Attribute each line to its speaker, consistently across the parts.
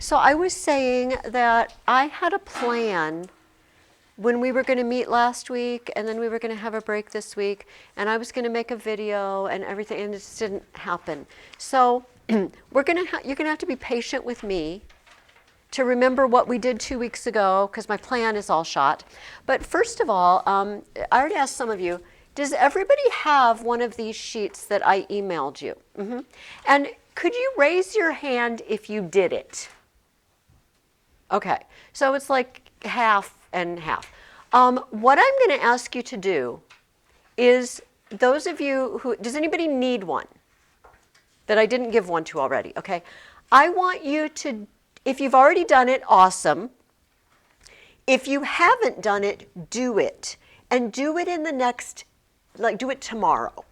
Speaker 1: So I was saying that I had a plan when we were going to meet last week, and then we were going to have a break this week, and I was going to make a video and everything, and it just didn't happen. So you're going to have to be patient with me to remember what we did 2 weeks ago, because my plan is all shot. But first of all, I already asked some of you, does everybody have one of these sheets that I emailed you? And could you raise your hand if you did it? Okay, so it's like half and half. What I'm going to ask you to do is, those of you who, does anybody need one that I didn't give one to already? Okay, I want you to, if you've already done it, awesome. If you haven't done it, do it. And do it in the next, do it tomorrow,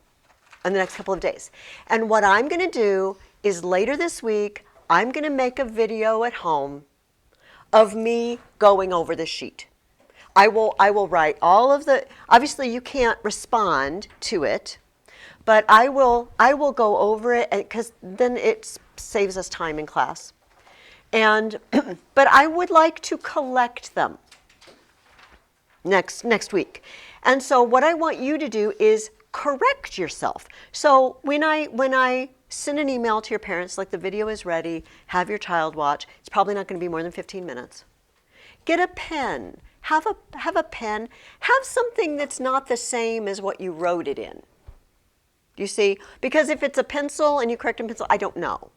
Speaker 1: in the next couple of days. And what I'm going to do is later this week, I'm going to make a video at home of me going over the sheet. I will write all of the, obviously you can't respond to it, but I will go over it, because then it saves us time in class. And but I would like to collect them next week. And so what I want you to do is correct yourself. So when I send an email to your parents, like the video is ready, have your child watch, it's probably not going to be more than 15 minutes. Get a pen, have a pen, have something that's not the same as what you wrote it in. You see? Because if it's a pencil and you correct in pencil, I don't know.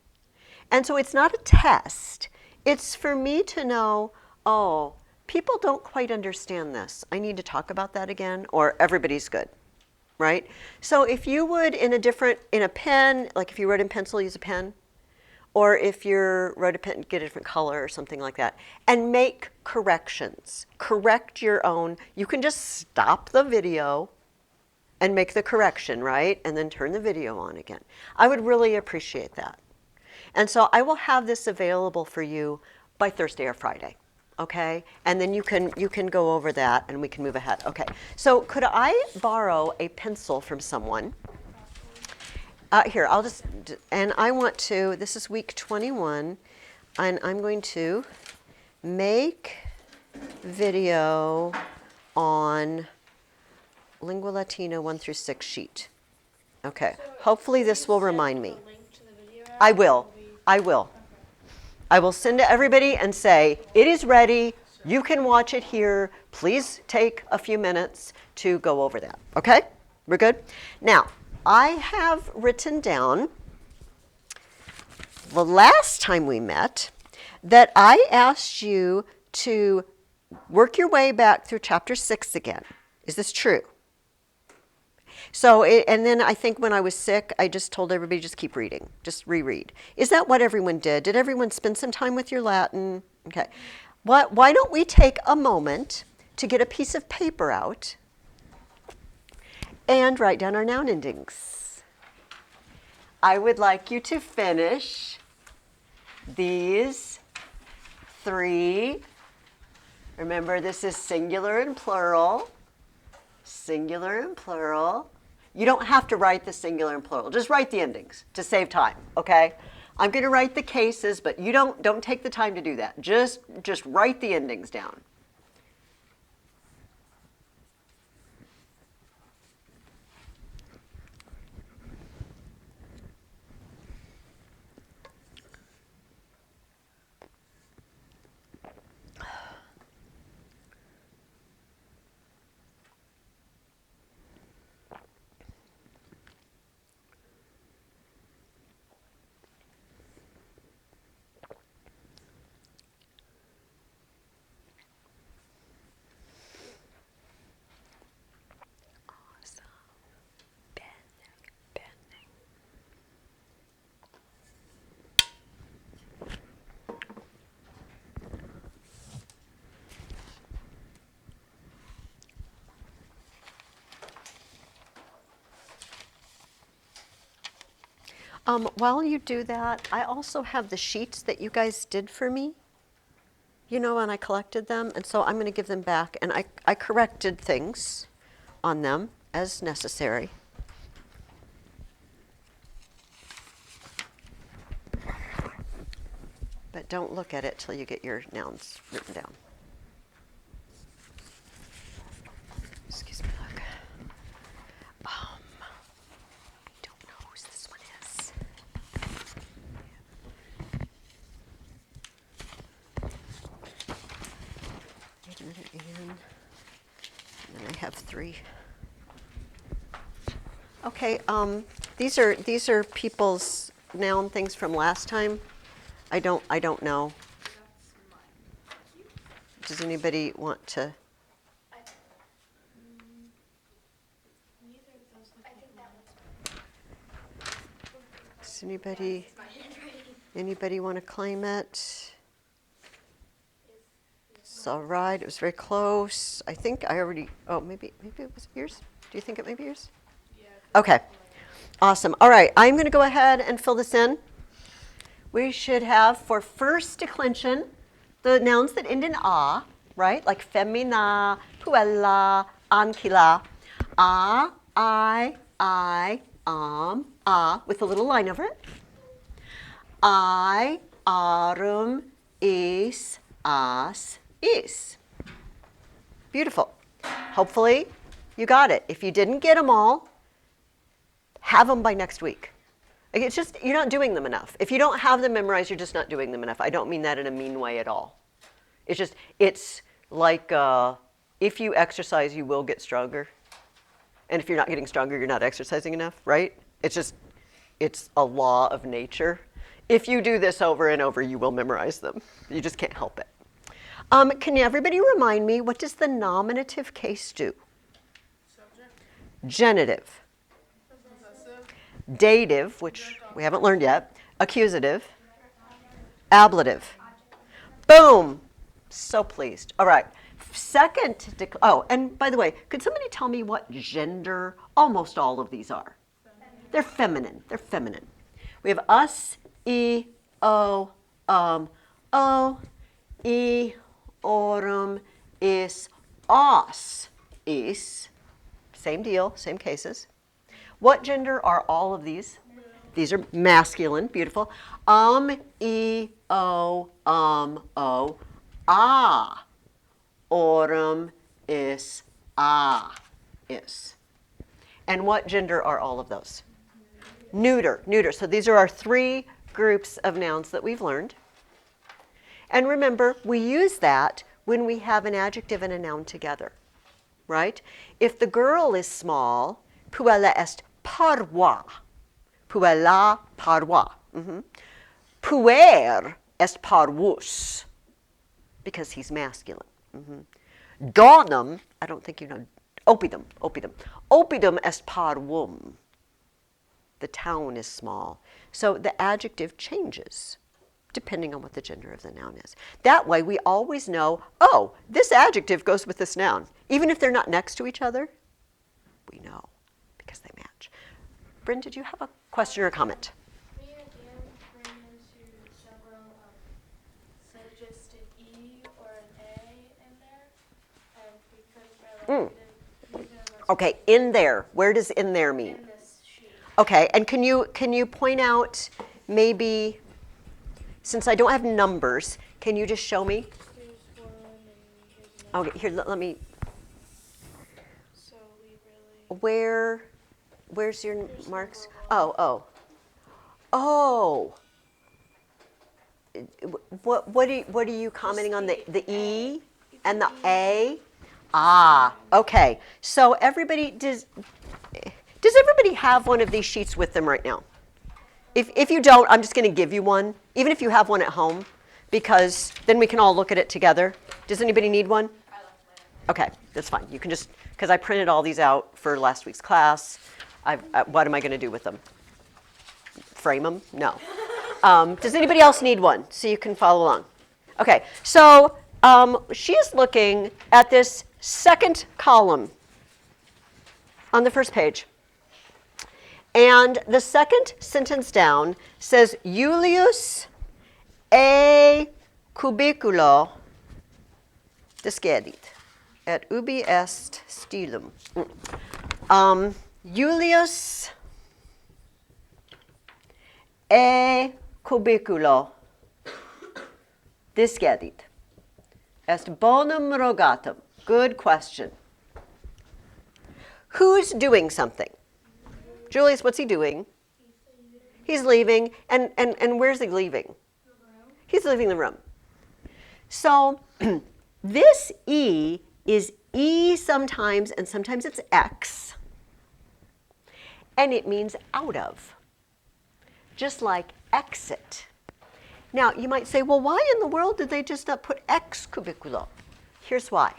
Speaker 1: And so it's not a test. It's for me to know, oh, people don't quite understand this. I need to talk about that again, or everybody's good, right? So if you would, in a pen, like if you wrote in pencil, use a pen. Or if you wrote a pen, get a different color or something like that. And make corrections. Correct your own. You can just stop the video and make the correction, right? And then turn the video on again. I would really appreciate that. And so I will have this available for you by Thursday or Friday, okay? And then you can go over that and we can move ahead. Okay, so could I borrow a pencil from someone? Here, and I want to, this is week 21, and I'm going to make video on Lingua Latina 1 through 6 sheet. Okay, so hopefully this will remind me. I will. I will send to everybody and say, it is ready, you can watch it here, please take a few minutes to go over that, okay? We're good? Now, I have written down the last time we met that I asked you to work your way back through chapter 6 again. Is this true? So, and then I think when I was sick, I just told everybody just keep reading, just reread. Is that what everyone did? Did everyone spend some time with your Latin? Okay. Why don't we take a moment to get a piece of paper out and write down our noun endings. I would like you to finish these 3. Remember, this is singular and plural. Singular and plural. You don't have to write the singular and plural. Just write the endings to save time, okay? I'm going to write the cases, but you don't take the time to do that. Just write the endings down. While you do that, I also have the sheets that you guys did for me, and I collected them, and so I'm going to give them back, and I corrected things on them as necessary. but don't look at it till you get your nouns written down. Excuse me, look. I don't know whose this one is. Wait a minute, and then I have 3. Okay, these are people's noun things from last time. I don't know. Does anybody want to? Does anybody want to claim it? It's all right. It was very close. I think I already. Oh, maybe it was yours. Do you think it may be yours? Okay, awesome. All right, I'm going to go ahead and fill this in. We should have, for first declension, the nouns that end in a, right? Like femina, puella, anquila. A, I, a, with a little line over it. I, arum, is, as, is. Beautiful. Hopefully you got it. If you didn't get them all, have them by next week. It's just, you're not doing them enough. If you don't have them memorized, you're just not doing them enough. I don't mean that in a mean way at all. It's just, it's like if you exercise, you will get stronger. And if you're not getting stronger, you're not exercising enough, right? It's just, it's a law of nature. If you do this over and over, you will memorize them. You just can't help it. Can everybody remind me, what does the nominative case do?
Speaker 2: Subject.
Speaker 1: Genitive. Dative, which we haven't learned yet. Accusative. Ablative. Boom. So pleased. All right. Second, oh, and by the way, could somebody tell me what gender almost all of these are? They're feminine. They're feminine. We have us, e, o, e, orum, is, os, is. Same deal, same cases. What gender are all of these? These are masculine, beautiful. E, o, ah. Orum, is, is. And what gender are all of those? Neuter, neuter. So these are our 3 groups of nouns that we've learned. And remember, we use that when we have an adjective and a noun together, right? If the girl is small, puella est parva. Puella parva. Puer est parvus, because he's masculine. Donum, I don't think you know, opidum. Opidum est parvum. The town is small. So the adjective changes depending on what the gender of the noun is. That way we always know, oh, this adjective goes with this noun. Even if they're not next to each other, we know because they match. Bryn, did you have a question or a comment?
Speaker 3: Me and Dan ran into several just an E or an A in there, and we couldn't really
Speaker 1: Okay, in there. Where does in there mean?
Speaker 3: in this sheet.
Speaker 1: Okay, and can you point out maybe, since I don't have numbers, can you just show me?
Speaker 3: Here's one, and here's another.
Speaker 1: Okay, here, let me,
Speaker 3: So we really.
Speaker 1: where's your
Speaker 3: Here's
Speaker 1: marks?
Speaker 3: number
Speaker 1: Oh. What are you commenting on, the E and the A? Ah, okay. So everybody, does everybody have one of these sheets with them right now? If you don't, I'm just going to give you one, even if you have one at home, because then we can all look at it together. Does anybody need one? Okay, that's fine. You can just, because I printed all these out for last week's class. What am I going to do with them? Frame them? No. Does anybody else need one so you can follow along? Okay, so she is looking at this second column on the first page. And the second sentence down says, Julius e cubiculo discedit, et ubi est stilum. Julius e cubiculo Discedit. Est bonum rogatum. Good question. Who's doing something? Julius, what's he doing? He's leaving. And where's he leaving? He's leaving the room. So this E is E sometimes, and sometimes it's X. And it means out of. Just like exit. Now, you might say, well, why in the world did they just not put ex cubiculo? Here's why.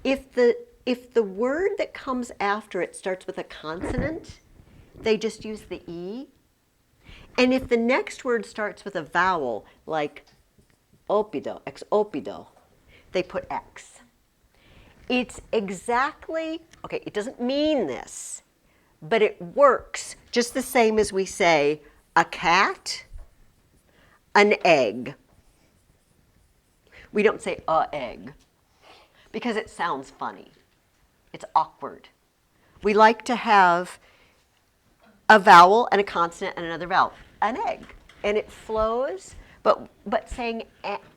Speaker 1: If the word that comes after it starts with a consonant, they just use the E. And if the next word starts with a vowel, like opido, ex opido, they put X. It's exactly, okay, it doesn't mean this, but it works just the same as we say a cat, an egg. We don't say a egg because it sounds funny. It's awkward. We like to have a vowel and a consonant and another vowel. An egg. And it flows, but saying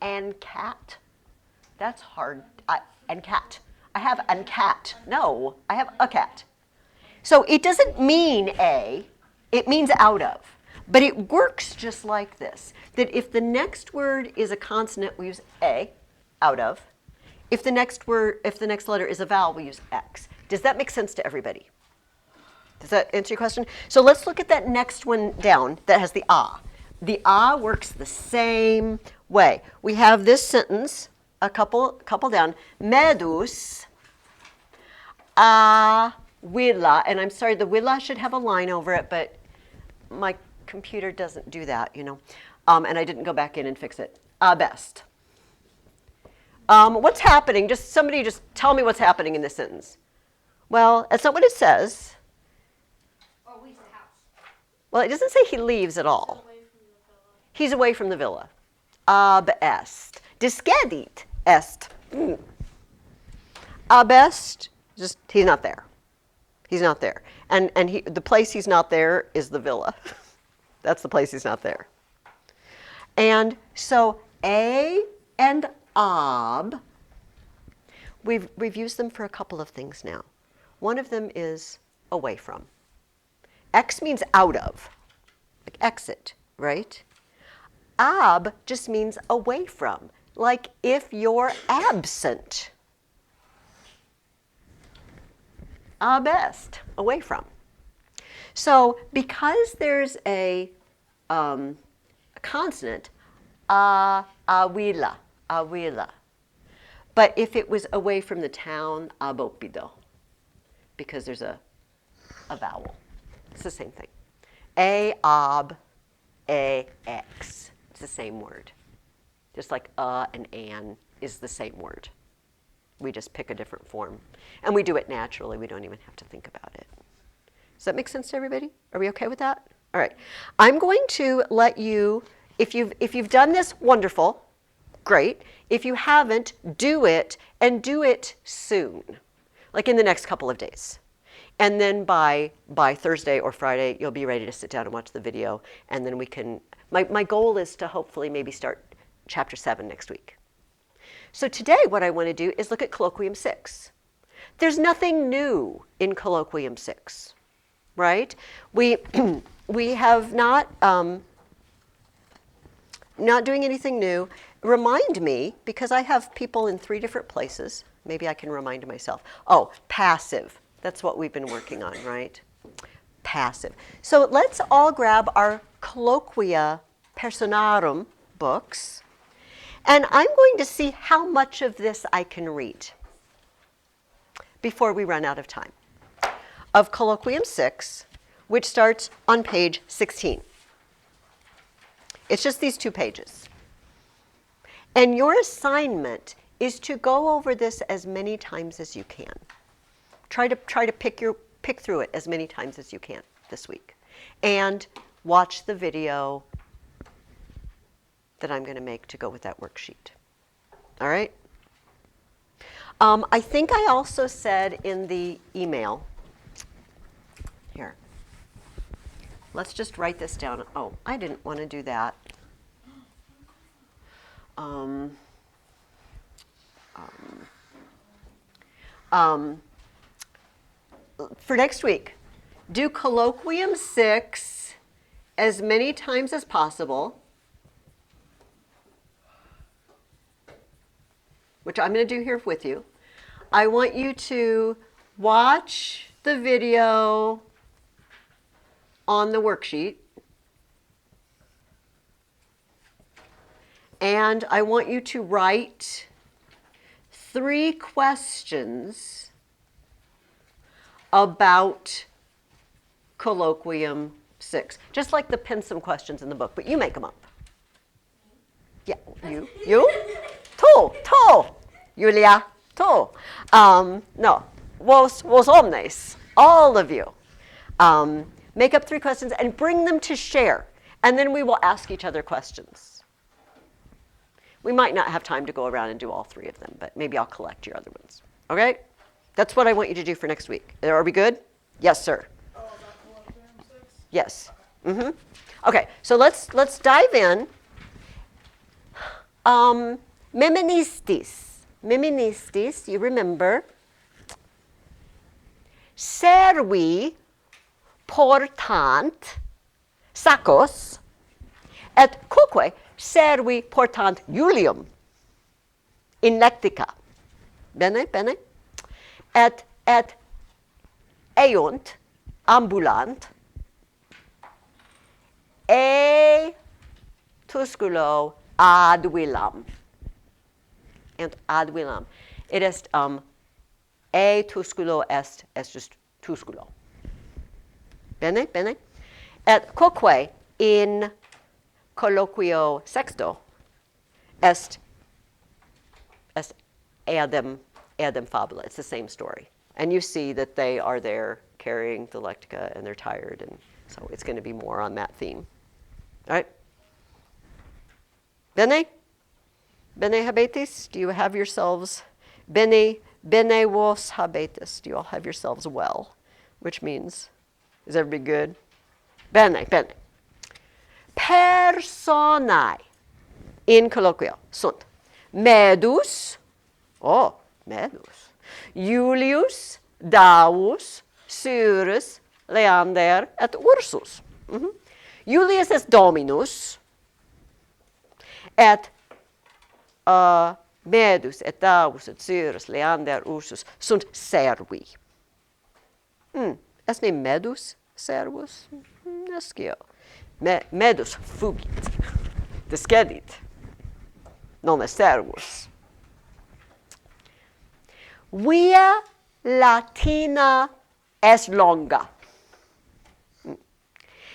Speaker 1: and cat, that's hard. And cat. I have an cat. No, I have a cat. So it doesn't mean a, it means out of. But it works just like this, that if the next word is a consonant, we use a, out of. If the next letter is a vowel, we use X. Does that make sense to everybody? Does that answer your question? So let's look at that next one down that has the ah. The ah works the same way. We have this sentence, a couple down, medus a willa, and I'm sorry, the willa should have a line over it, but my computer doesn't do that, you know, and I didn't go back in and fix it. Best. What's happening? Somebody just tell me what's happening in this sentence. Well, that's not what it says.
Speaker 2: Or leaves the house.
Speaker 1: Well, it doesn't say he leaves at all. He's away from the villa. Ab est. Discedit est. Ab est, just he's not there. He's not there. And the place he's not there is the villa. That's the place he's not there. And so a and ab, we've used them for a couple of things now. One of them is away from. X means out of, like exit, right? Ab just means away from, like if you're absent. Ab est, away from. So because there's a consonant, awila. But if it was away from the town, abopido, because there's a vowel. It's the same thing. A, ab, a, x. It's the same word. Just like and an is the same word. We just pick a different form. And we do it naturally. We don't even have to think about it. Does that make sense to everybody? Are we okay with that? All right. I'm going to let you, if you've done this, wonderful, great. If you haven't, do it, and do it soon, like in the next couple of days. And then by Thursday or Friday, you'll be ready to sit down and watch the video. And then we can, my goal is to hopefully maybe start chapter 7 next week. So today what I want to do is look at Colloquium 6. There's nothing new in Colloquium 6, right? We have not doing anything new. Remind me, because I have people in 3 different places. Maybe I can remind myself. Oh, passive. That's what we've been working on, right? Passive. So let's all grab our Colloquia Personarum books. And I'm going to see how much of this I can read before we run out of time. Of Colloquium 6, which starts on page 16. It's just these 2 pages. And your assignment is to go over this as many times as you can. Try to pick through it as many times as you can this week. And watch the video that I'm going to make to go with that worksheet. All right? I think I also said in the email, here, let's just write this down. Oh, I didn't want to do that. um, um, for next week, do colloquium 6 as many times as possible, which I'm going to do here with you. I want you to watch the video on the worksheet. And I want you to write 3 questions about colloquium 6. Just like the pin some questions in the book, but you make them up. Yeah, you? Tu, Julia, tu. No, vos omnes, all of you. Make up 3 questions and bring them to share. And then we will ask each other questions. We might not have time to go around and do all 3 of them, but maybe I'll collect your other ones. Okay? That's what I want you to do for next week. Are we good? Yes, sir.
Speaker 3: Oh, about colloquium 6?
Speaker 1: Yes. Mm-hmm. Okay, so let's dive in. Meministis, you remember. Servi portant sacos et quoque servi portant Julium in lectica. Bene, bene. Et eunt ambulant e tusculo ad villam. And ad villam. It est e tusculo est just tusculo. Bene, bene. Et quoque in colloquio sexto est eadem fabula. It's the same story. And you see that they are there carrying the lectica and they're tired, and so it's going to be more on that theme. All right? Bene? Bene habetis? Do you have yourselves? Bene vos habetis. Do you all have yourselves well? Which means, is everybody good? Bene, bene. Personae in colloquio sunt Medus, Julius, Davus, Cyrus, Leander, et Ursus. Julius est Dominus, et Medus, et Davus, et Cyrus, Leander, Ursus sunt servi. Est ne Medus servus? Nescio. Medus fugit, discedit, non est servus. Via Latina est longa,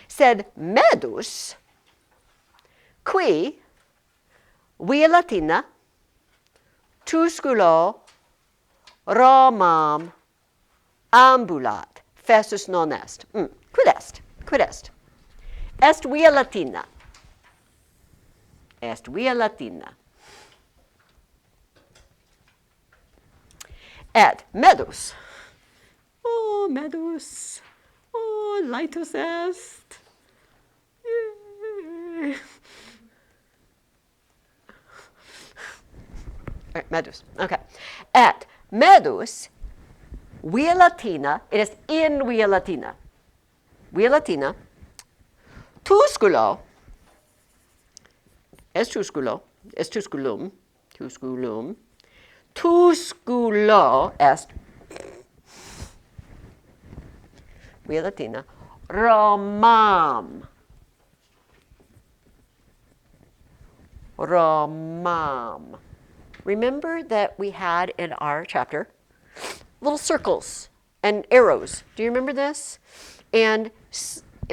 Speaker 1: sed Medus, qui via Latina tusculo Romam ambulat, festus non est. Quid est? Quid est? Est via Latina. Est via Latina. Et Medus. Oh, Medus. Oh, Laetus est. Yay. All right, Medus. Okay. Et Medus via Latina. It is in via Latina. Via Latina. Tusculo, est tusculum, tusculo est, via Latina, Romam. Remember that we had in our chapter little circles and arrows. Do you remember this? And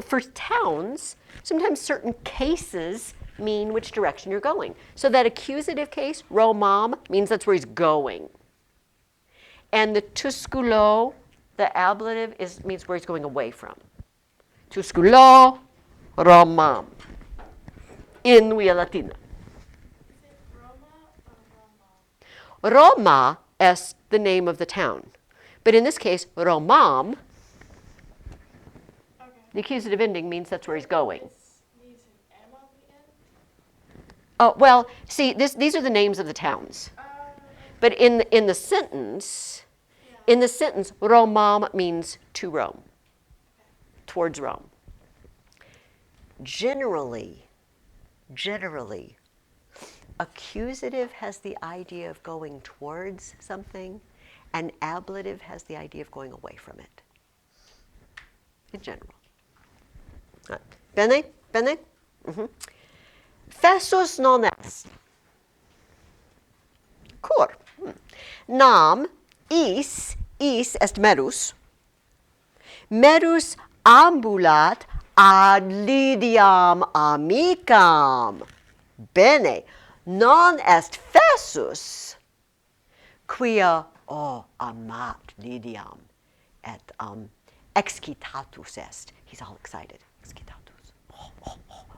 Speaker 1: for towns, sometimes certain cases mean which direction you're going. So that accusative case, Romam, means that's where he's going. And the tusculo, the ablative, means where he's going away from. Tusculo, Romam. In via Latina.
Speaker 3: Is it Roma or Roma?
Speaker 1: Roma is the name of the town. But in this case, Romam,
Speaker 3: Okay.
Speaker 1: the accusative ending means that's where he's going.
Speaker 3: This needs an M on the end?
Speaker 1: Oh, well, see, these are the names of the towns. But in the sentence, Romam means to Rome, towards Rome. Generally, accusative has the idea of going towards something, and ablative has the idea of going away from it. In general. Bene? Bene? Mm-hmm. Fessus non est. Cur. Nam is est merus. Merus ambulat ad Lydiam amicam. Bene. Non est fessus quia amat Lydiam et excitatus est. He's all excited. Excitatus.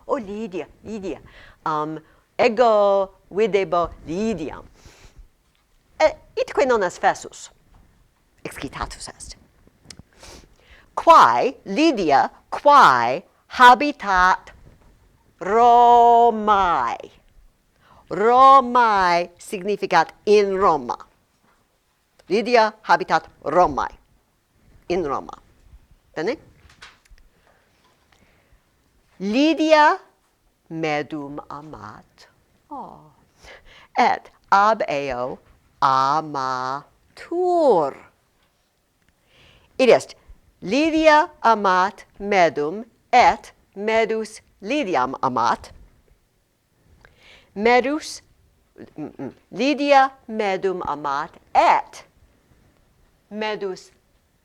Speaker 1: Oh, Lydia. Ego videbo Lydiam. Itque non est fessus. Excitatus est. Quae, Lydia, quae habitat Romae. Romae significat in Roma. Lydia habitat Romae. In Roma. Bene? Lydia medum amat. Et ab eo amatur. Id est Lydia amat medum et medus Lydiam amat. Lydia medum amat et medus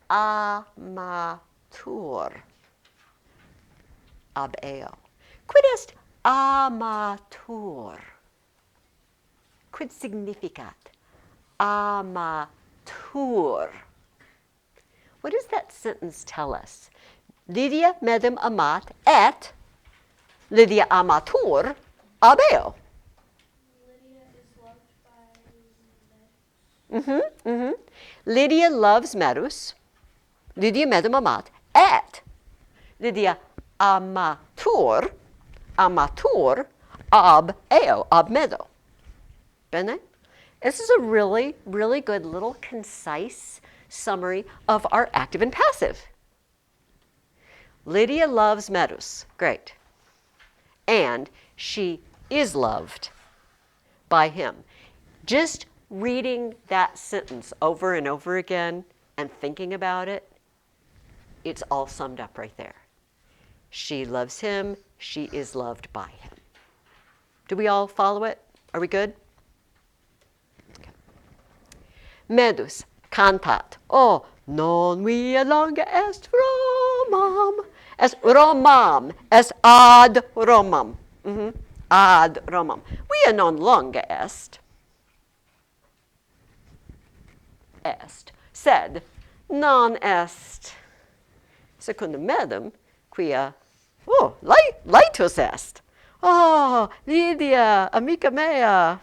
Speaker 1: amatur. Ab eo. Quid est amatur? Quid significat amatur? What does that sentence tell us? Lydia medum amat et Lydia amatur ab eo.
Speaker 3: Lydia is loved by Medus.
Speaker 1: Lydia loves Medus. Lydia medum amat et Lydia amatur ab eo, ab medo. Bene? This is a really, really good little concise summary of our active and passive. Lydia loves Medus. Great. And she is loved by him. Just reading that sentence over and over again and thinking about it, it's all summed up right there. She loves him. She is loved by him. Do we all follow it? Are we good? Okay. Medus cantat. Non via longa est Romam. Est Romam. Est ad Romam. Ad Romam. Via non longa est. Est. Sed non est secundum medum quia laetus est. Lydia, amica mea,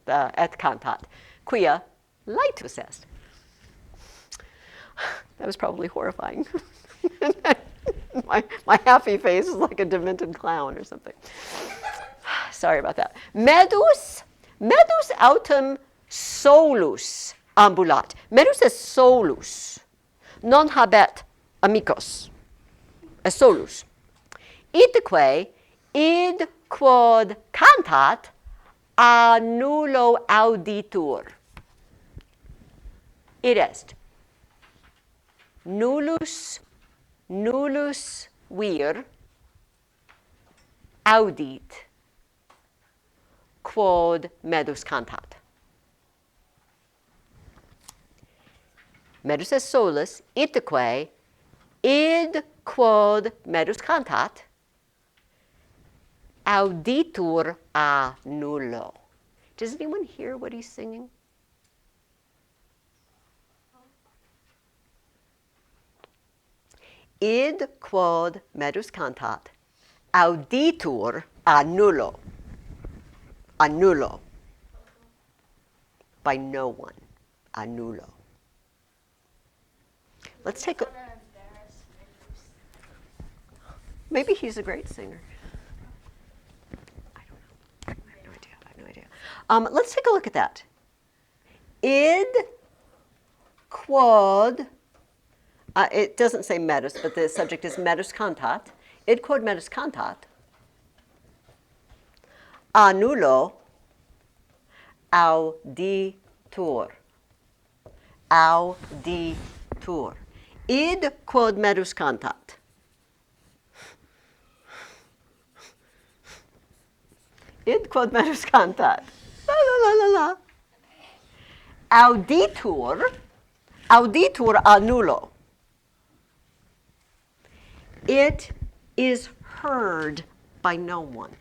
Speaker 1: et cantat, quia laetus est. That was probably horrifying. my happy face is like a demented clown or something. Sorry about that. Medus autem solus ambulat. Medus est solus. Non habet amicos. Est solus. Itque id quod cantat a nullo auditur. Id est nullus vir audit quod medus cantat. Medus est solus, itque id quod medus cantat auditur a nullo. Does anyone hear what he's singing? Id quod medus cantat auditur a nullo. A nullo. By no one. A nullo. Let's take a... Maybe he's a great singer. I don't know. Let's take a look at that. Id quod, it doesn't say medus, but the subject is medus cantat. Id quod medus cantat, annulo auditur. Auditur. Id quod medus cantat. Id quod medus cantat. La la la la la. Auditur. Auditur annulo. It is heard by no one.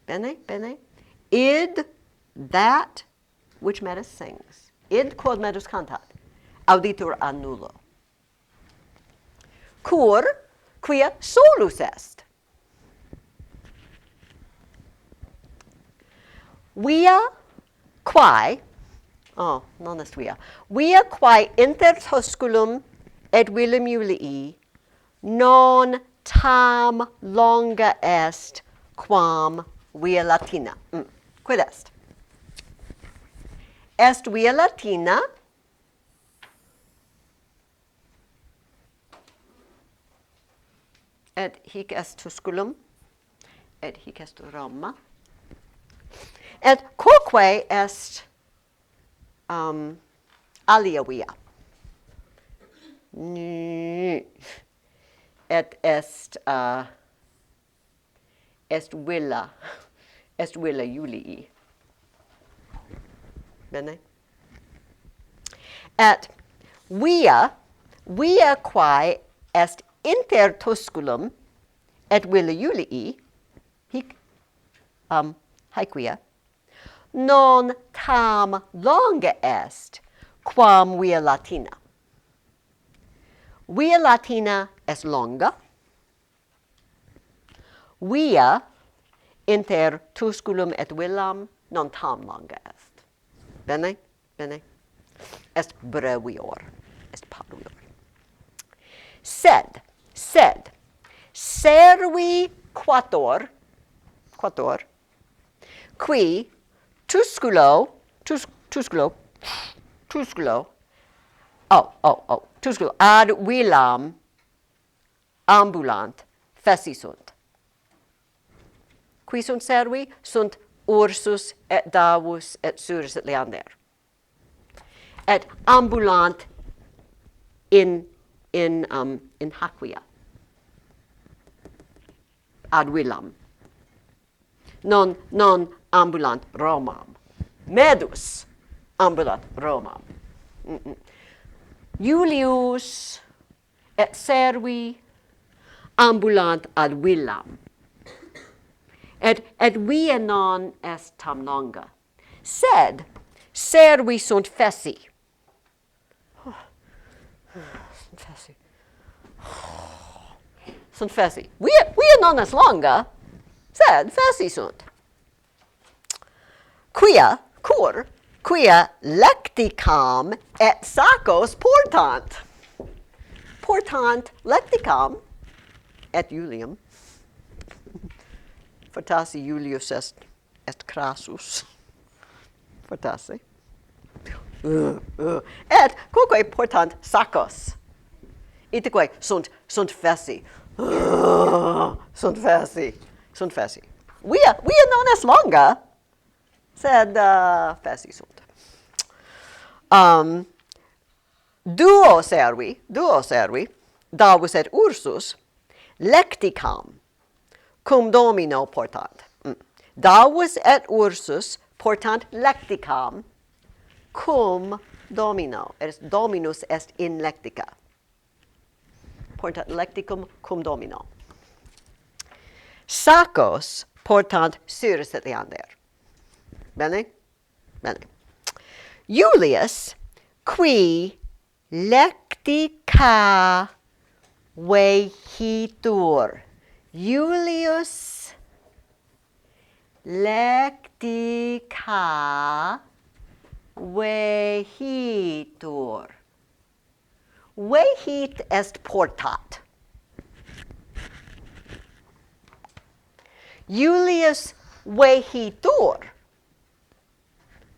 Speaker 1: Bene, bene. Id, that which medus sings. Id quod medus cantat. Auditur annulo. Cur, quia solus est. Via quae, non est via, via quae inter Tusculum et Willem Julii non tam longa est quam via Latina. Quid est? Est via Latina et hic est Tusculum et hic est Roma. Et quoque est alia via. Et est villa Julii. Bene? Et via quae est inter Tusculum et villa Julii, hic via, non tam longa est quam via Latina. Via Latina est longa. Via inter Tusculum et villam non tam longa est. Bene? Bene? Est brevior. Est paruior. Sed, servi quator, qui Tusculo, ad villam ambulant feci sunt. Qui sunt servi? Sunt Ursus et Davus et Surus et Leander. Et ambulant in haquia. Ad villam. Non ambulant Romam. Medus ambulant Romam. Julius et servi ambulant ad villam. Et via non est tam longa. Sed servi sunt feci. Sunt feci. Sunt feci. Via non est longa. Sed feci sunt. Quia lecticam et sacos portant. Portant lecticam et Julium. Fortasse Julius est crassus. Fortasse. Et quoque portant sacos. Iteque sunt feci. Sunt feci. Via non est longa. Sed feci sunt. Duo servi, Davus et Ursus, lecticam, cum Domino portant. Davus et Ursus portant lecticam, cum Domino. Dominus est in lectica. Portant lecticum cum Domino. Sacos portant Cyrus et Leander. Bene? Bene. Julius, qui lectica vehitur. Julius lectica vehitur. Vehit est portat. Julius vehitur.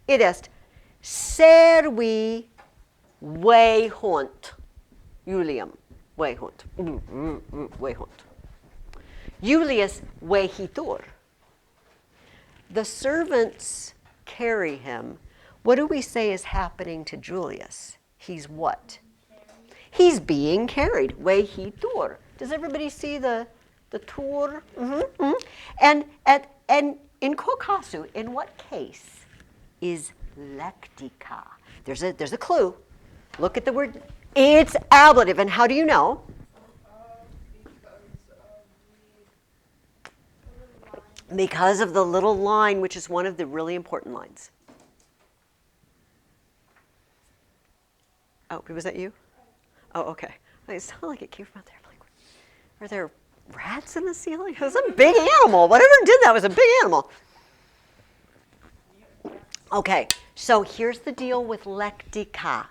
Speaker 1: Id est servi vehunt. Julium vehunt. Vehunt. Julius vehitur. The servants carry him. What do we say is happening to Julius? He's what? He's being carried. Vehitur. Does everybody see the tour? And in kokasu, in what case is lectica? There's a clue. Look at the word. It's ablative. And how do you know? Because of the little line, which is one of the really important lines. Oh, was that you? Oh, okay. It sounded like it came from out there. I'm like, are there rats in the ceiling? It was a big animal. Whatever did that was a big animal. Okay, so here's the deal with lectica.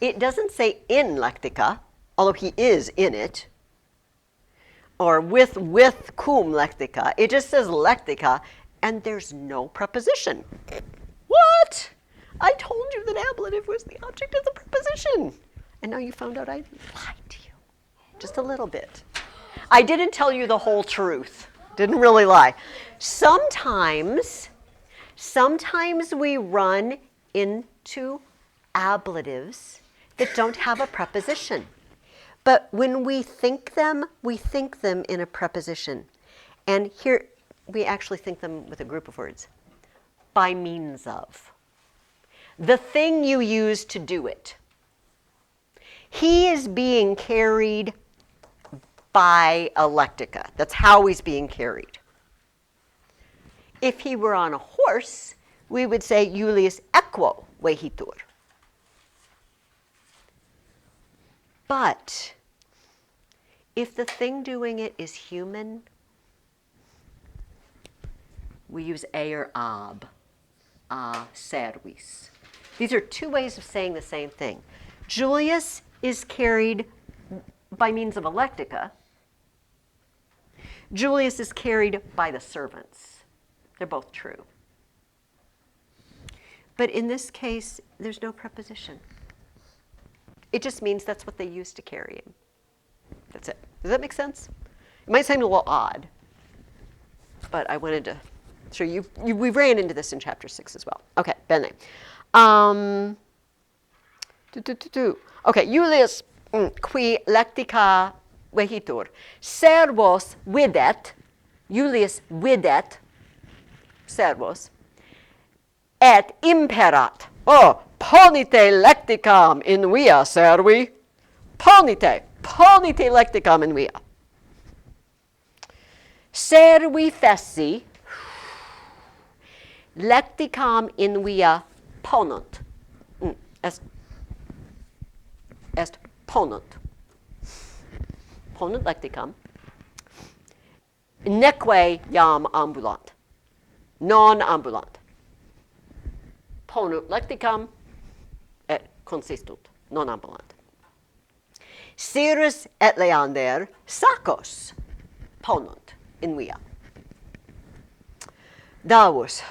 Speaker 1: It doesn't say in lectica, although he is in it, or with cum lectica. It just says lectica, and there's no preposition. What? I told you that ablative was the object of the preposition. And now you found out I lied to you. Just a little bit. I didn't tell you the whole truth. Didn't really lie. Sometimes we run into ablatives that don't have a preposition. But when we think them in a preposition. And here, we actually think them with a group of words. By means of. The thing you use to do it. He is being carried by a lectica. That's how he's being carried. If he were on a horse, we would say Julius equo vehitur. But if the thing doing it is human, we use a or ab, a servis. These are two ways of saying the same thing. Julius is carried by means of a lectica. Julius is carried by the servants. They're both true. But in this case, there's no preposition. It just means that's what they use to carry him. That's it. Does that make sense? It might seem a little odd, but I wanted to show you. We ran into this in chapter 6 as well. Okay, bene. Okay, Julius qui lectica vehitur. Servos videt, Julius videt, servos, et imperat. Oh, ponite lecticam in via servi. Ponite lecticam in via. Servi fessi, lecticam in via ponunt. Est ponunt. Ponunt lecticam. Neque jam ambulant. Non ambulant. Ponunt lecticam et consistunt. Non ambulant. Cyrus et Leander sacos ponunt in via. Davus.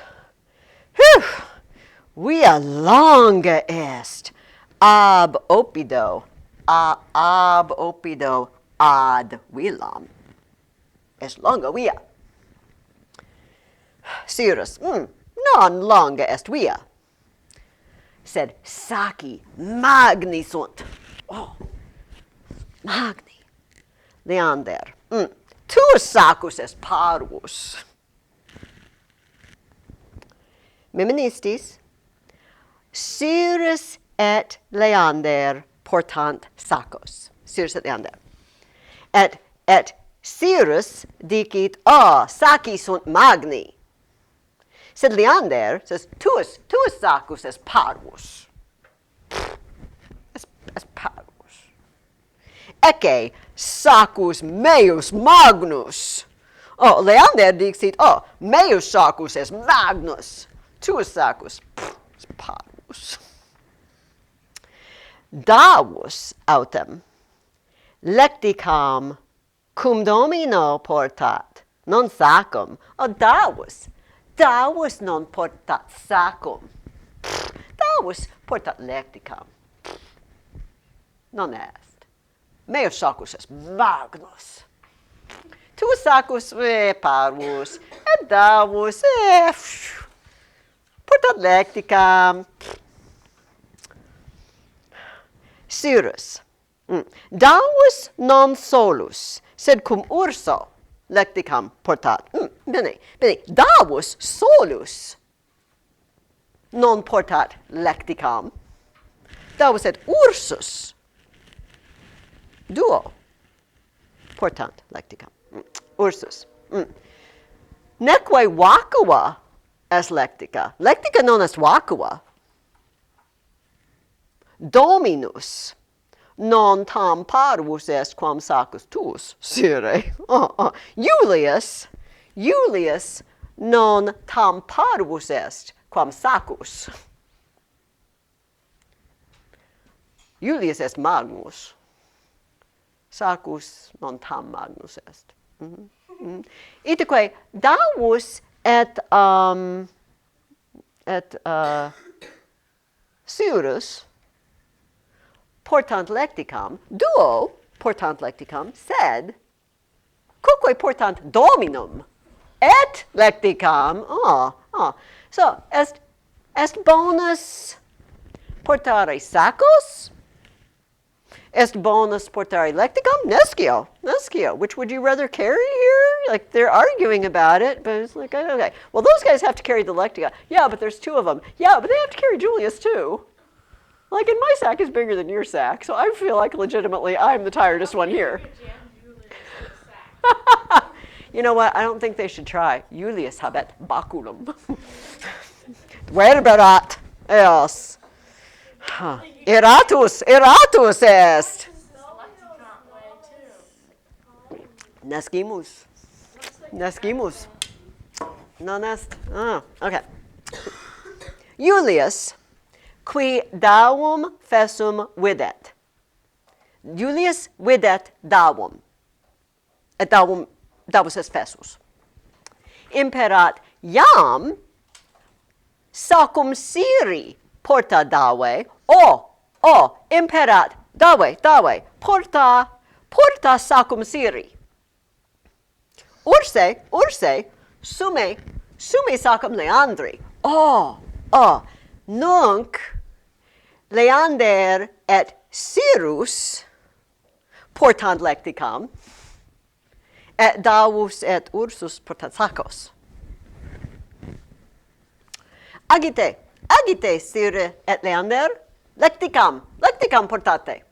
Speaker 1: Via longa est. Ab opido ad villam. Est longa via. Cyrus, non longa est via. Sed saci magni sunt. Oh, magni. Leander, tuus sacus est parvus. Meministis, Cyrus et Leander portant sacos. Cyrus et Leander. Et Cyrus dicit, saci sunt magni. Sed Leander says, tuus sacus est parvus. Est parvus. Ecce sacus meus magnus. Leander dicit, meus sacus est magnus. Tuus sacus est parvus. Davus autem lecticam cum domino portat. Non sacum. Oh, Davus non portat sacum. Davus portat lecticam. Non est. Meus sacus est magnus. Tuus sacus parvus, et Davus portat lecticam. Cyrus. Davus non solus, sed cum urso lecticam portat. Bene. Davus solus non portat lecticam. Davus et ursus duo portant lecticam. Ursus. Neque vacua est lectica. Lectica non est vacua. Dominus non tam parvus est quam sacus tuus, sire. Julius non tam parvus est quam sacus. Julius est magnus. Sacus non tam magnus est. Itaque Davus et Cyrus portant lecticam, duo portant lecticam, sed quoque portant dominum et lecticam. So est bonus portare sacos? Est bonus portare lecticam? Nescio. Which would you rather carry here? Like, they're arguing about it, but it's like, okay. Well, those guys have to carry the lectica. Yeah, but there's two of them. Yeah, but they have to carry Julius too. Like, and my sack is bigger than your sack, so I feel like legitimately I'm the tiredest one here. You know what? I don't think they should try. Julius habet baculum. Verberat eos. Eratus est. Nescimus. Non est. Okay. Julius, qui davum fessum videt. Julius videt davum. Et davus est fessus. Imperat iam sacum Syri porta dave, imperat dave, porta sacum Syri. Urse, sume sacum Leandri. Nunc Leander et Cyrus portant lecticam, et Davus et Ursus portat sacos. Agite, Syre et Leander, lecticam portate.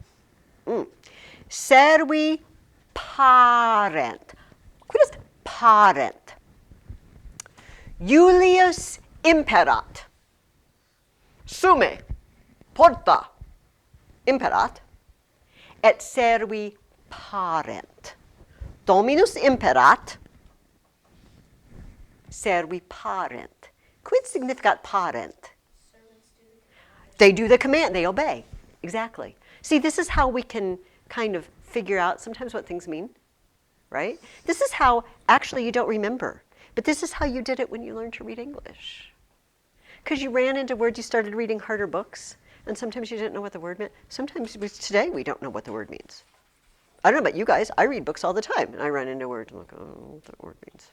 Speaker 1: Servi parent. Quid est parent? Julius imperat. Sume, porta, imperat, et servi parent. Dominus imperat, servi parent. Quid significat parent? They do the command, they obey. Exactly. See, this is how we can kind of figure out sometimes what things mean, right? This is how, actually, you don't remember, but this is how you did it when you learned to read English. Because you ran into words, you started reading harder books, and sometimes you didn't know what the word meant. Sometimes, today, we don't know what the word means. I don't know about you guys, I read books all the time, and I run into words, and I'm like, I don't know what that word means.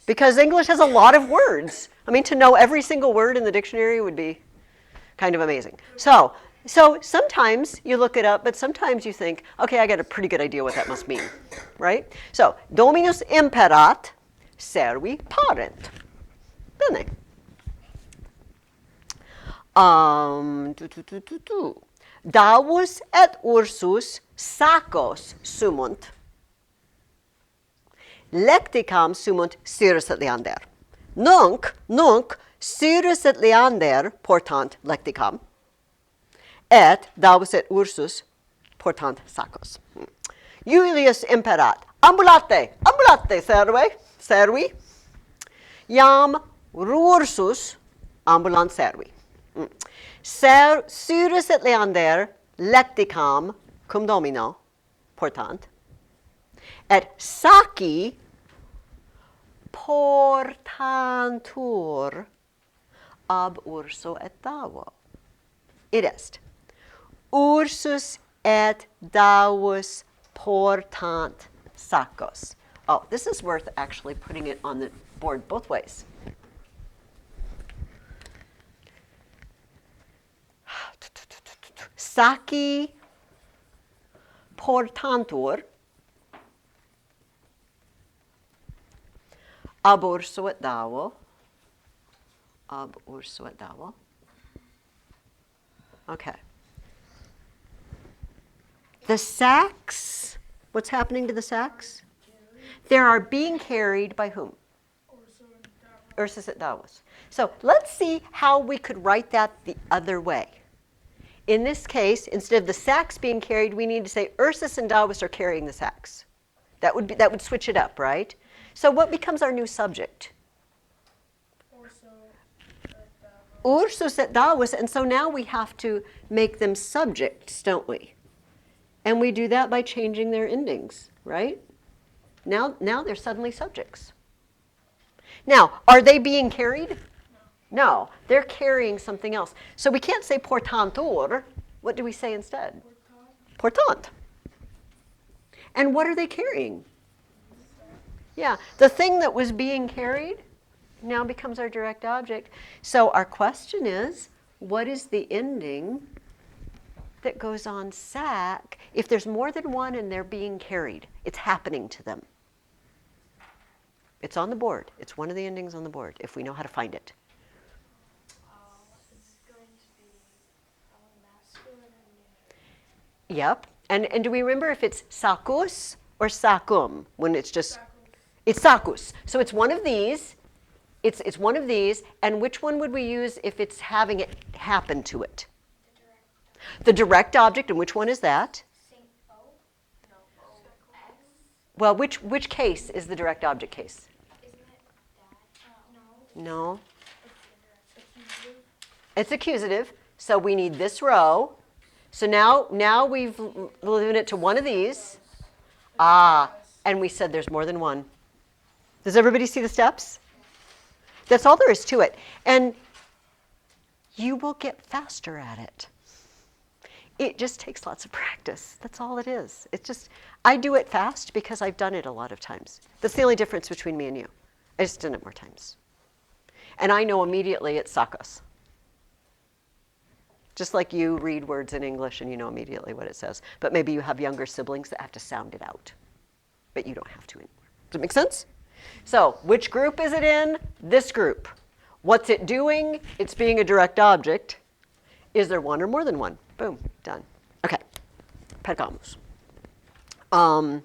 Speaker 1: Because English has a lot of words. I mean, to know every single word in the dictionary would be kind of amazing. So sometimes you look it up, but sometimes you think, okay, I got a pretty good idea what that must mean, right? So, Dominus imperat, servi parent. Bene. Davus et Ursus sacos sumunt. Lecticam sumunt Cyrus et Leander. Nunc Cyrus et Leander portant lecticam, et Davus et Ursus portant sacos. Julius imperat, ambulate servi, iam Ursus ambulant servi. Cyrus et Leander lecticam cum domino portant, et saci portantur ab urso et davo. Id est. Ursus et davus portant sacos. Oh, this is worth actually putting it on the board both ways. Saci portantur ab urso et davo. Ab urso et davo. Okay. The sacks, what's happening to the sacks? They are being carried by whom? Ursus et Davos. So let's see how we could write that the other way. In this case, instead of the sacks being carried, we need to say Ursus and Davos are carrying the sacks. That would switch it up, right? So what becomes our new subject? Ursus et Davos, and so now we have to make them subjects, don't we? And we do that by changing their endings, right? Now they're suddenly subjects. Now, are they being carried? No, they're carrying something else. So we can't say portantur. What do we say instead? Portant. And what are they carrying? Yeah, the thing that was being carried now becomes our direct object. So our question is, what is the ending that goes on sac if there's more than one and they're being carried? It's happening to them. It's on the board. It's one of the endings on the board if we know how to find it.
Speaker 3: It's going to be masculine and neuter.
Speaker 1: Yep. And do we remember if it's sacus or sacum when it's just, it's sacus. So it's one of these. It's one of these. And which one would we use if it's having it happen to it? The direct object. And which one is that? Well, which case is the direct object case?
Speaker 2: Isn't it dad?
Speaker 1: No. It's accusative. So we need this row. So now we've limited it to one of these. And we said there's more than one. Does everybody see the steps? That's all there is to it. And you will get faster at it. It just takes lots of practice. That's all it is. It's just, I do it fast because I've done it a lot of times. That's the only difference between me and you. I just done it more times. And I know immediately it's sacos. Just like you read words in English and you know immediately what it says. But maybe you have younger siblings that have to sound it out. But you don't have to anymore. Does it make sense? So, which group is it in? This group. What's it doing? It's being a direct object. Is there one or more than one? Boom, done. Okay, pergamos. Jam,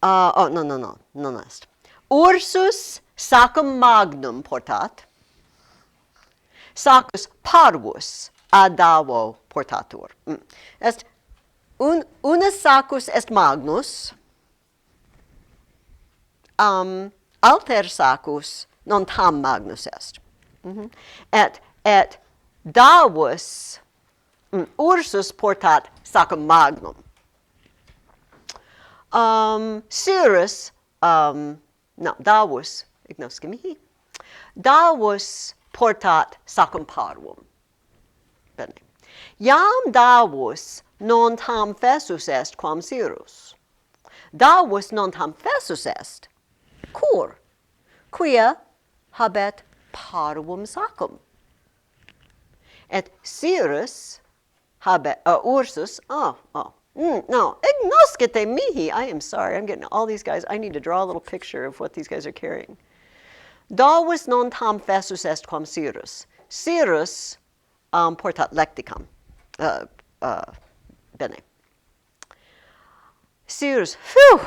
Speaker 1: no est. Ursus sacum magnum portat, sacus parvus adavo portatur. Est una sacus est magnus, alter sacus non tam magnus est. Et davus ursus portat sacum magnum. Cirrus, davus, ignosce mihi, davus portat sacum parvum. Bene. Iam davus non tam fessus est quam cirrus. Davus non tam fessus est, cur, quia habet parvum sacum. Et cirrus habet, ursus, no, ignoscete mihi. I am sorry, I'm getting all these guys. I need to draw a little picture of what these guys are carrying. Davus non tam fessus est quam cirrus. Cirrus portat lecticam. Bene. Cirrus, phew,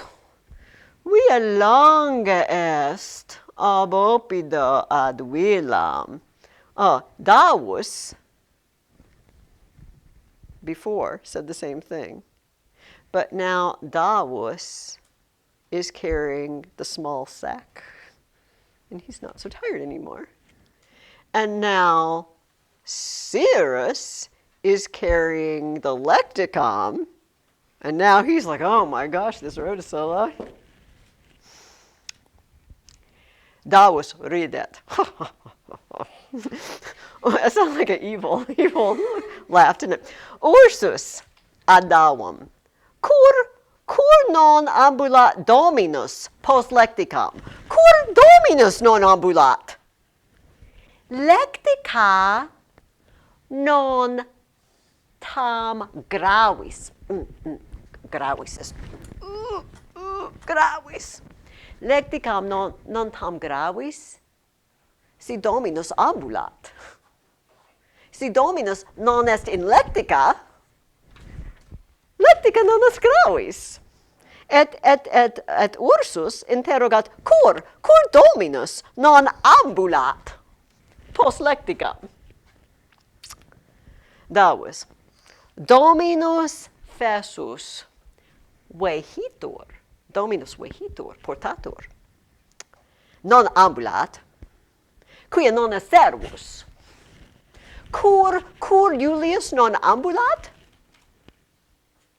Speaker 1: via longa est ab opida ad vilam. Davus, before, said the same thing. But now Davus is carrying the small sack. And he's not so tired anymore. And now Cirrus is carrying the lecticam. And now he's like, oh my gosh, this road is so long. Davos, read that. That sounds like an evil laugh, didn't it? Ursus adavum. Cur non ambulat dominus post lecticam. Cur dominus non ambulat. Lectica non tam gravis. Gravis is gravis. Lecticam non tam gravis. Si dominus ambulat. Si dominus non est in lectica. Lectica non est gravis. Et Ursus interrogat cur dominus non ambulat post lecticam. Davus. Dominus fessus vehitur. Dominus vehitur, portatur. Non ambulat. Quia non est servus. Cur Julius non ambulat?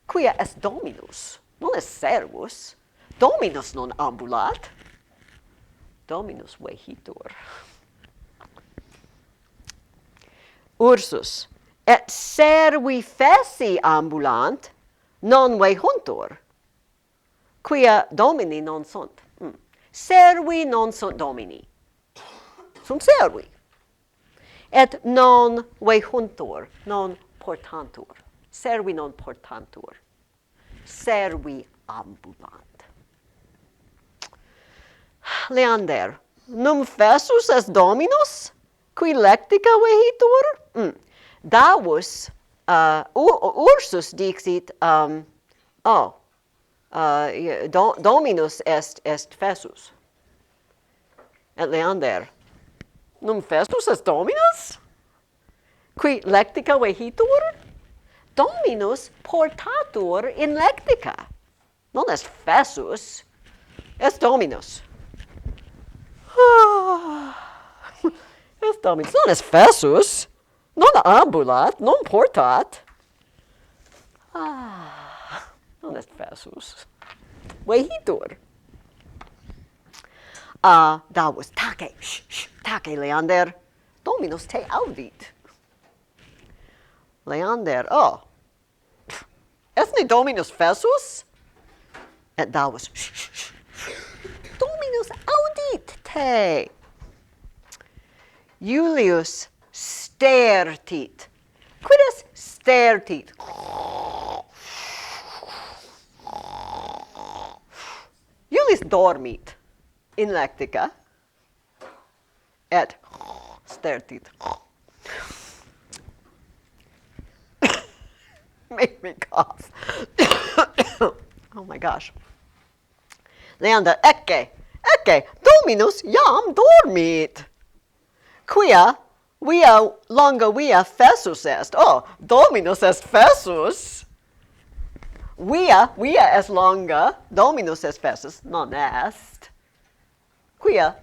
Speaker 1: Quia est Dominus, non est servus. Dominus non ambulat. Dominus vehitur. Ursus. Et servi feci ambulant, non vehuntur. Quia Domini non sunt. Servi non sunt Domini. Sunt servi. Et non vehuntur, non portantur. Servi non portantur. Servi ambulant. Leander, num fessus est Dominus, qui lectica vehitur? Davus, Ursus dixit, Dominus est fessus. Et Leander, num festus est Dominus? Qui lectica vehitur? Dominus portatur in lectica. Non est fessus, est Dominus. Est Dominus, non est fessus, non ambulat, non portat. Non est fessus. Vehitur. Davus, tace, Leander. Dominus te audit. Leander, est ne Dominus fessus? Et Davus, Dominus audit te. Julius stertit. Quid est stertit? Julius dormit in lectica et stertit. Make me cough. Oh my gosh. Leander, ecce, Dominus iam dormit. Quia longa via fessus est. Dominus est fessus. Via est longa, Dominus est fessus, non est. Quia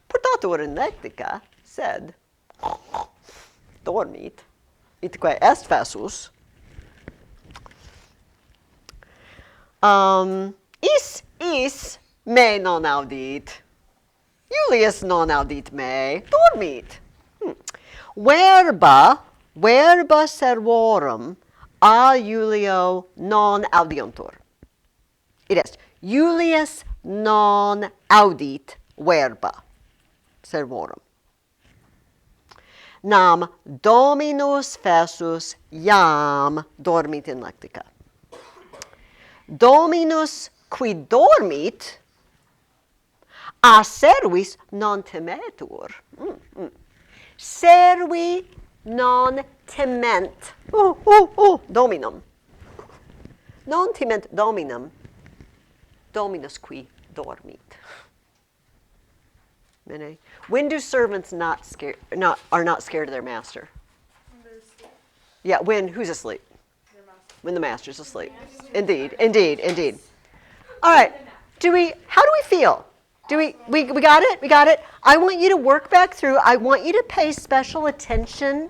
Speaker 1: portatur in lectica, sed dormit, itque est fessus. Is me non audit. Julius non audit me, dormit. Verba servorum a Julio non audiuntur. It est, Julius non audit verba servorum. Nam Dominus fessus iam dormit in lectica. Dominus qui dormit a servis non timetur. Servi non timent. Dominum. Non timent Dominum. Dominus qui dormit. When do servants are not scared of their master?
Speaker 3: When they're asleep.
Speaker 1: Yeah, who's asleep?
Speaker 3: Their master.
Speaker 1: When the master's asleep. Indeed. All right. How do we feel? We got it? I want you to work back through. I want you to pay special attention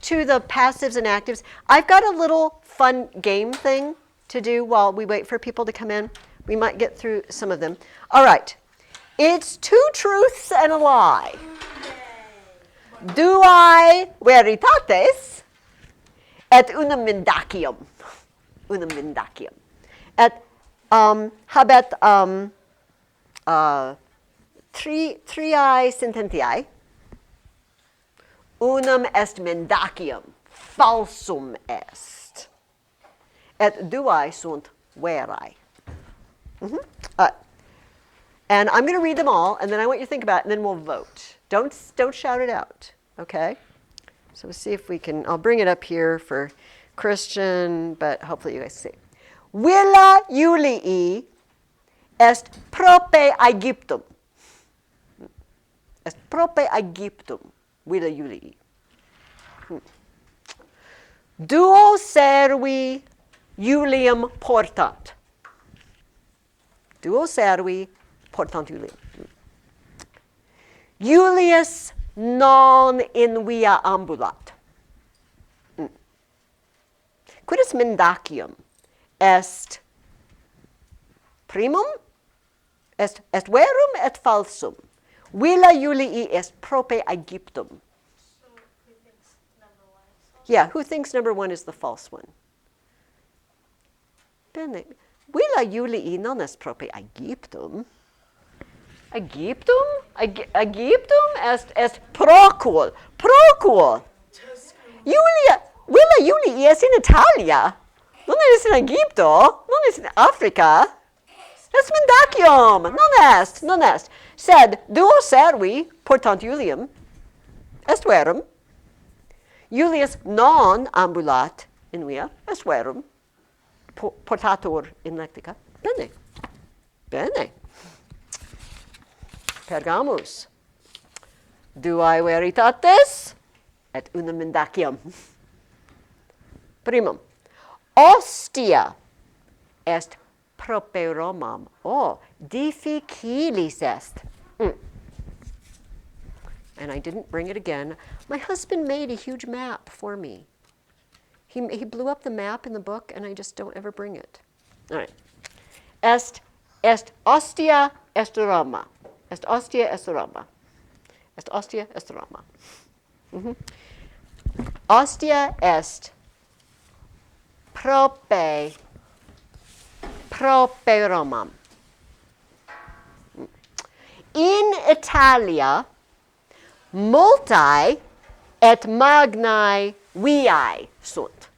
Speaker 1: to the passives and actives. I've got a little fun game thing to do while we wait for people to come in. We might get through some of them. All right. It's two truths and a lie. Duae veritates et unum mendacium. Unum mendacium. Et habet triae sententiae. Unum est mendacium. Falsum est. Et duae sunt verae. And I'm going to read them all, and then I want you to think about it, and then we'll vote. Don't shout it out, okay? So we'll see if we can. I'll bring it up here for Christian, but hopefully you guys see. Villa Julii est prope Aegyptum. Est prope Aegyptum. Villa Julii. Duo servi Julium portant. Duo servi portant Julium. Julius non in via ambulat. Quidus mendacium est primum, est verum et falsum. Villa Julii est prope Aegyptum.
Speaker 3: So who thinks number 1 is false?
Speaker 1: Yeah, who thinks number 1 is the false one? Bene. Villa Julii non est prope Aegyptum. Aegyptum? Aegyptum est procul. Procul. Julia, Villa Julii es in Italia. Non es in Egipto. Non es in Africa. Est mendacium. Non est. Sed duo servi portant Julium est verum. Julius non ambulat in via est verum. Portator in lectica. Bene. Bene. Pergamus. Duae veritates et unum mendacium. Primum. Ostia est prope Romam. Oh, difficilis est. And I didn't bring it again. My husband made a huge map for me. He blew up the map in the book, and I just don't ever bring it. All right. Est ostia est Roma. Est ostia est Roma. Est ostia est Roma. Ostia est prope Romam. In Italia, multae et magnae viae sunt.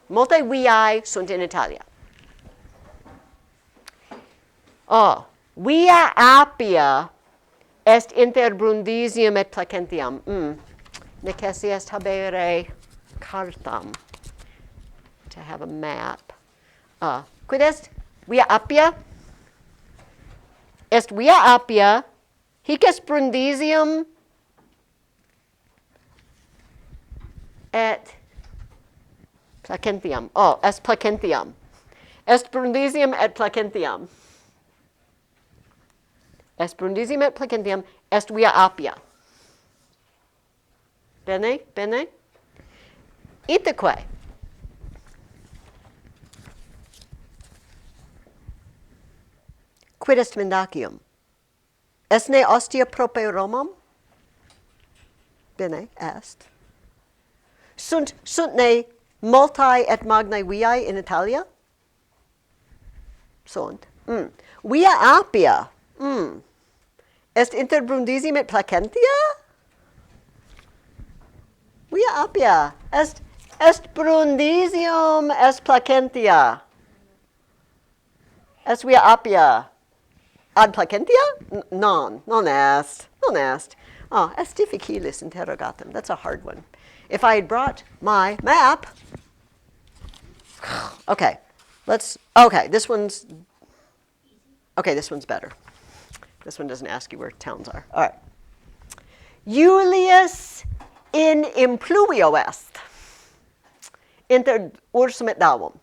Speaker 1: Multae viae sunt in Italia. Oh, via Appia est inter Brundisium et Placentiam. Necessi est habere cartam, to have a map. Quid est via Appia? Est via Appia, hic est Brundisium et Placentiam. Oh, est Placentiam. Est Brundisium et Placentiam. Est Brundisium et Placentiam, est via Appia. Bene, bene. Itaque. Quid est mendacium? Est ne ostia prope Romam? Bene, est. Sunt ne multae et magnae viae in Italia? Sunt. Via Appia. Est inter Brundisium et Placentia? Via Appia. Est Brundisium est Placentia. Est via Appia. Ad Placentia? Non est. Oh, est difficilis interrogatum. That's a hard one. If I had brought my map. Okay, this one's better. This one doesn't ask you where towns are. All right. Julius in impluvio est. Inter ursum et davum.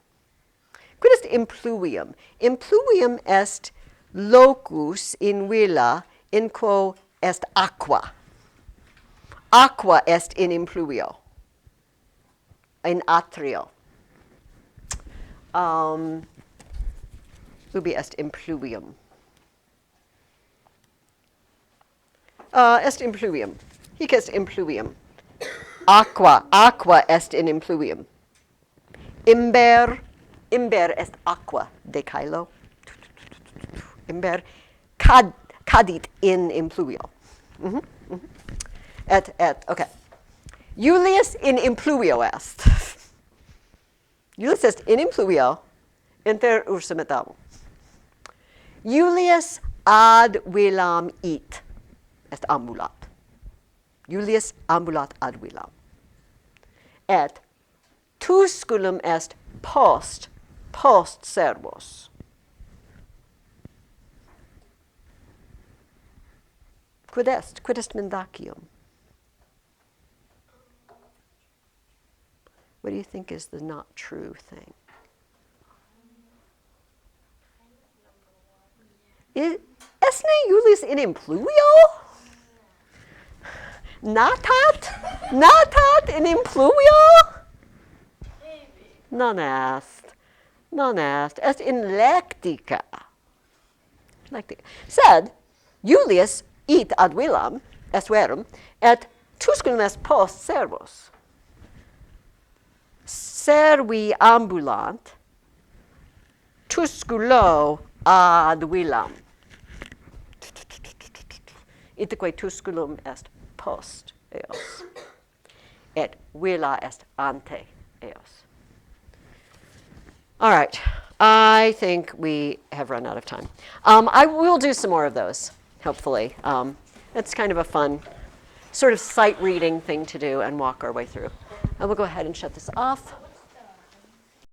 Speaker 1: Quid est impluvium? Impluvium est locus in villa in quo est aqua. Aqua est in impluvio. In atrio. Ubi est impluvium. est in pluvium. Hic est in pluvium. Aqua est in impluvium. Imber est aqua de caelo. Imber cadit in impluvio. Okay. Julius in impluvio est. Julius est in impluvio inter ursum et amo. Julius ad villam it est ambulat. Julius ambulat ad villam. Et tusculum est post servos. Quid est mendacium? What do you think is the not true thing? Esne Julius in impluvio? Natat in impluvio?
Speaker 3: Maybe.
Speaker 1: Non est. Est in lectica. Sed Julius it ad villam est verum, et tusculum est post servos. Servi ambulant, tusculo ad villam. Itaque tusculum est post eos, et villa est ante eos. All right, I think we have run out of time. I will do some more of those, hopefully. It's kind of a fun sort of sight reading thing to do and walk our way through. And we'll go ahead and shut this off.